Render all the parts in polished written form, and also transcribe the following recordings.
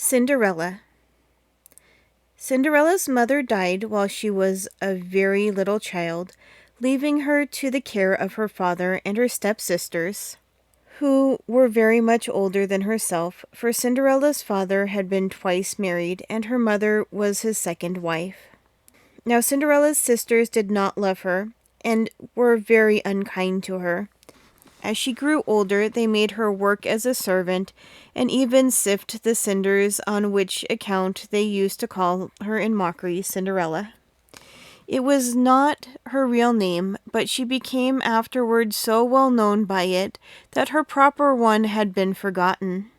Cinderella. Cinderella's mother died while she was a very little child, leaving her to the care of her father and her stepsisters, who were very much older than herself, for Cinderella's father had been twice married, and her mother was his second wife. Now Cinderella's sisters did not love her, and were very unkind to her. As she grew older, they made her work as a servant, and even sift the cinders, on which account they used to call her in mockery Cinderella. It was not her real name, but she became afterward so well known by it that her proper one had been forgotten.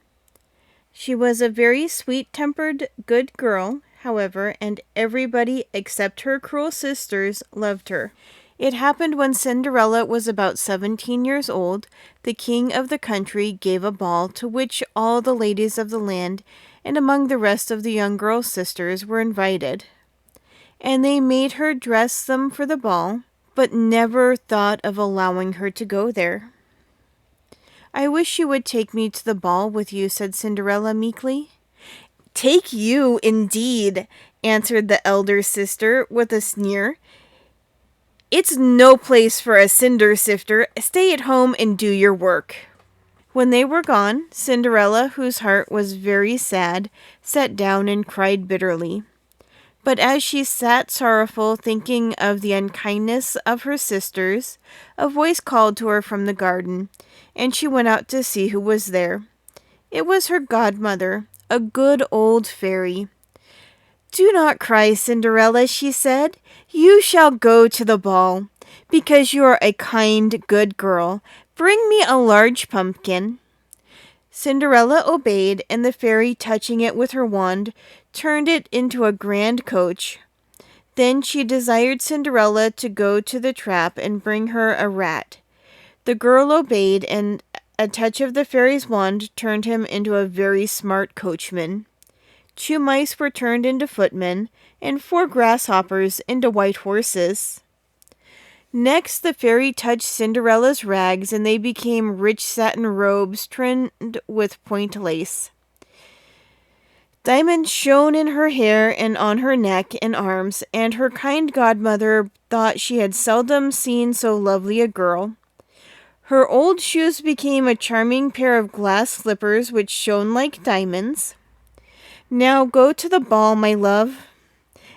She was a very sweet-tempered, good girl, however, and everybody except her cruel sisters loved her. It happened when Cinderella was about 17 years old, the king of the country gave a ball to which all the ladies of the land, and among the rest of the young girl's sisters, were invited. And they made her dress them for the ball, but never thought of allowing her to go there. "I wish you would take me to the ball with you," said Cinderella meekly. "Take you, indeed," answered the elder sister with a sneer. "It's no place for a cinder sifter. Stay at home and do your work." When they were gone, Cinderella, whose heart was very sad, sat down and cried bitterly. But as she sat sorrowful, thinking of the unkindness of her sisters, a voice called to her from the garden, and she went out to see who was there. It was her godmother, a good old fairy. "Do not cry, Cinderella," she said. "You shall go to the ball, because you are a kind, good girl. Bring me a large pumpkin." Cinderella obeyed, and the fairy, touching it with her wand, turned it into a grand coach. Then she desired Cinderella to go to the trap and bring her a rat. The girl obeyed, and a touch of the fairy's wand turned him into a very smart coachman. 2 mice were turned into footmen, and 4 grasshoppers into white horses. Next the fairy touched Cinderella's rags, and they became rich satin robes trimmed with point lace. Diamonds shone in her hair and on her neck and arms, and her kind godmother thought she had seldom seen so lovely a girl. Her old shoes became a charming pair of glass slippers which shone like diamonds. "Now go to the ball, my love,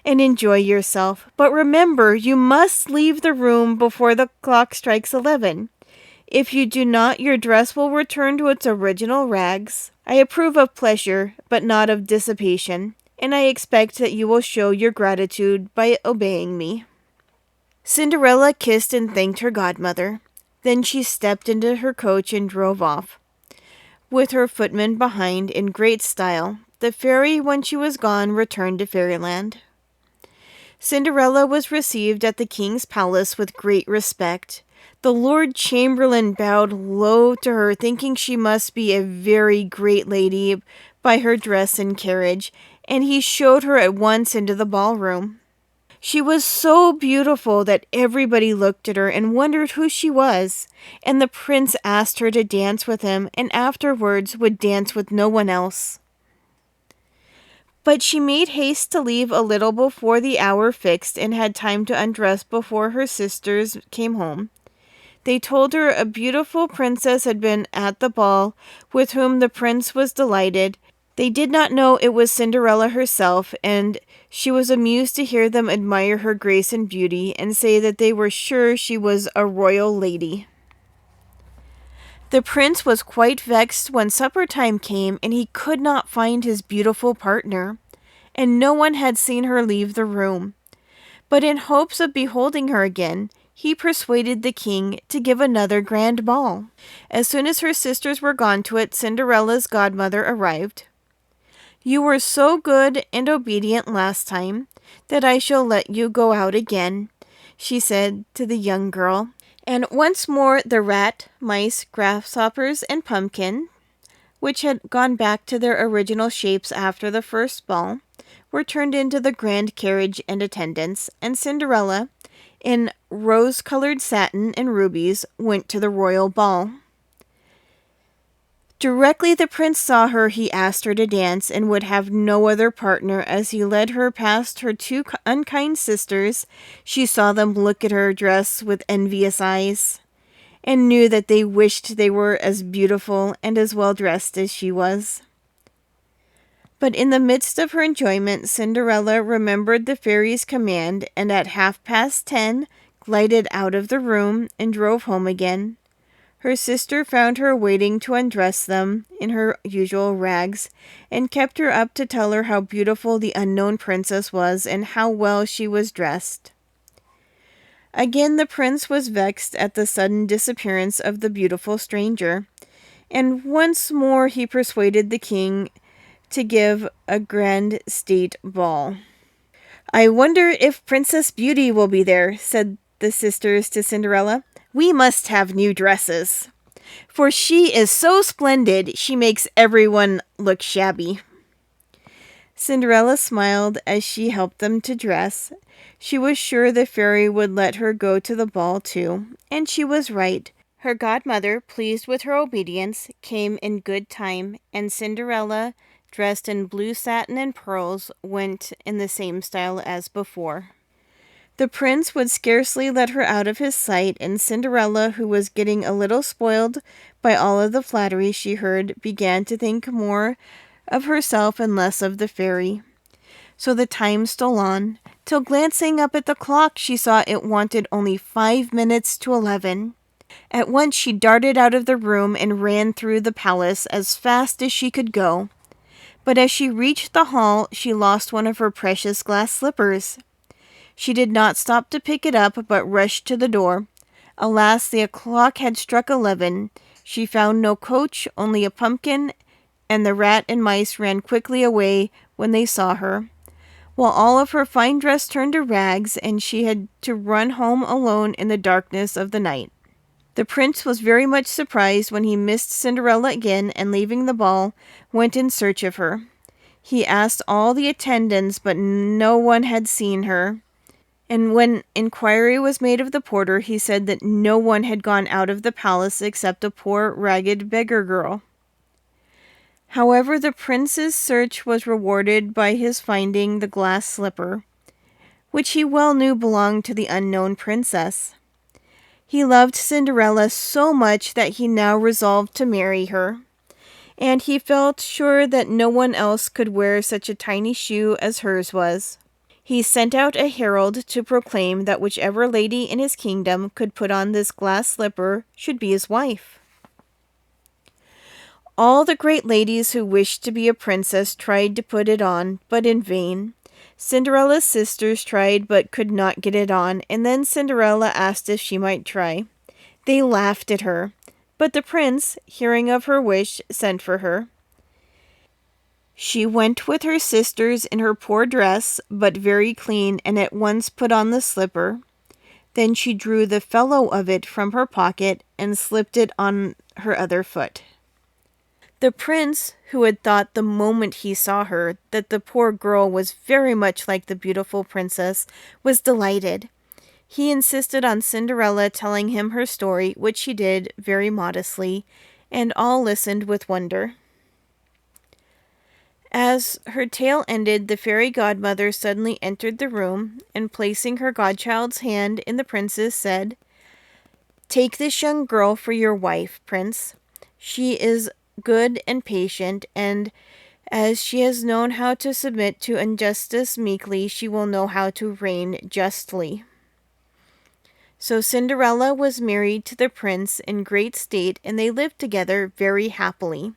and enjoy yourself. But remember, you must leave the room before the clock strikes 11. If you do not, your dress will return to its original rags. I approve of pleasure, but not of dissipation, and I expect that you will show your gratitude by obeying me." Cinderella kissed and thanked her godmother. Then she stepped into her coach and drove off, with her footman behind, in great style. The fairy, when she was gone, returned to Fairyland. Cinderella was received at the king's palace with great respect. The Lord Chamberlain bowed low to her, thinking she must be a very great lady by her dress and carriage, and he showed her at once into the ballroom. She was so beautiful that everybody looked at her and wondered who she was, and the prince asked her to dance with him, and afterwards would dance with no one else. But she made haste to leave a little before the hour fixed, and had time to undress before her sisters came home. They told her a beautiful princess had been at the ball, with whom the prince was delighted. They did not know it was Cinderella herself, and she was amused to hear them admire her grace and beauty, and say that they were sure she was a royal lady. The prince was quite vexed when supper time came, and he could not find his beautiful partner, and no one had seen her leave the room. But in hopes of beholding her again, he persuaded the king to give another grand ball. As soon as her sisters were gone to it, Cinderella's godmother arrived. "You were so good and obedient last time that I shall let you go out again," she said to the young girl. And once more the rat, mice, grasshoppers, and pumpkin, which had gone back to their original shapes after the first ball, were turned into the grand carriage and attendants, and Cinderella, in rose-colored satin and rubies, went to the royal ball. Directly the prince saw her, he asked her to dance and would have no other partner. As he led her past her two unkind sisters, she saw them look at her dress with envious eyes, and knew that they wished they were as beautiful and as well dressed as she was. But in the midst of her enjoyment, Cinderella remembered the fairy's command, and at 10:30 glided out of the room and drove home again. Her sister found her waiting to undress them in her usual rags, and kept her up to tell her how beautiful the unknown princess was and how well she was dressed. Again the prince was vexed at the sudden disappearance of the beautiful stranger, and once more he persuaded the king to give a grand state ball. "I wonder if Princess Beauty will be there," said the sisters to Cinderella. "We must have new dresses, for she is so splendid she makes everyone look shabby." Cinderella smiled as she helped them to dress. She was sure the fairy would let her go to the ball too, and she was right. Her godmother, pleased with her obedience, came in good time, and Cinderella, dressed in blue satin and pearls, went in the same style as before. The prince would scarcely let her out of his sight, and Cinderella, who was getting a little spoiled by all of the flattery she heard, began to think more of herself and less of the fairy. So the time stole on, till glancing up at the clock, she saw it wanted only 5 minutes to 11. At once she darted out of the room and ran through the palace as fast as she could go. But as she reached the hall, she lost one of her precious glass slippers. She did not stop to pick it up, but rushed to the door. Alas, the clock had struck 11. She found no coach, only a pumpkin, and the rat and mice ran quickly away when they saw her, while all of her fine dress turned to rags, and she had to run home alone in the darkness of the night. The prince was very much surprised when he missed Cinderella again, and leaving the ball, went in search of her. He asked all the attendants, but no one had seen her, and when inquiry was made of the porter, he said that no one had gone out of the palace except a poor ragged beggar girl. However, the prince's search was rewarded by his finding the glass slipper, which he well knew belonged to the unknown princess. He loved Cinderella so much that he now resolved to marry her, and he felt sure that no one else could wear such a tiny shoe as hers was. He sent out a herald to proclaim that whichever lady in his kingdom could put on this glass slipper should be his wife. All the great ladies who wished to be a princess tried to put it on, but in vain. Cinderella's sisters tried but could not get it on, and then Cinderella asked if she might try. They laughed at her, but the prince, hearing of her wish, sent for her. She went with her sisters in her poor dress, but very clean, and at once put on the slipper. Then she drew the fellow of it from her pocket and slipped it on her other foot. The prince, who had thought the moment he saw her that the poor girl was very much like the beautiful princess, was delighted. He insisted on Cinderella telling him her story, which she did very modestly, and all listened with wonder. As her tale ended, the fairy godmother suddenly entered the room, and placing her godchild's hand in the prince's, said, "Take this young girl for your wife, Prince. She is good and patient, and as she has known how to submit to injustice meekly, she will know how to reign justly." So Cinderella was married to the prince in great state, and they lived together very happily.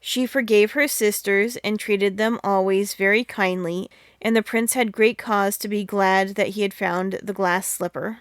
She forgave her sisters and treated them always very kindly, and the prince had great cause to be glad that he had found the glass slipper.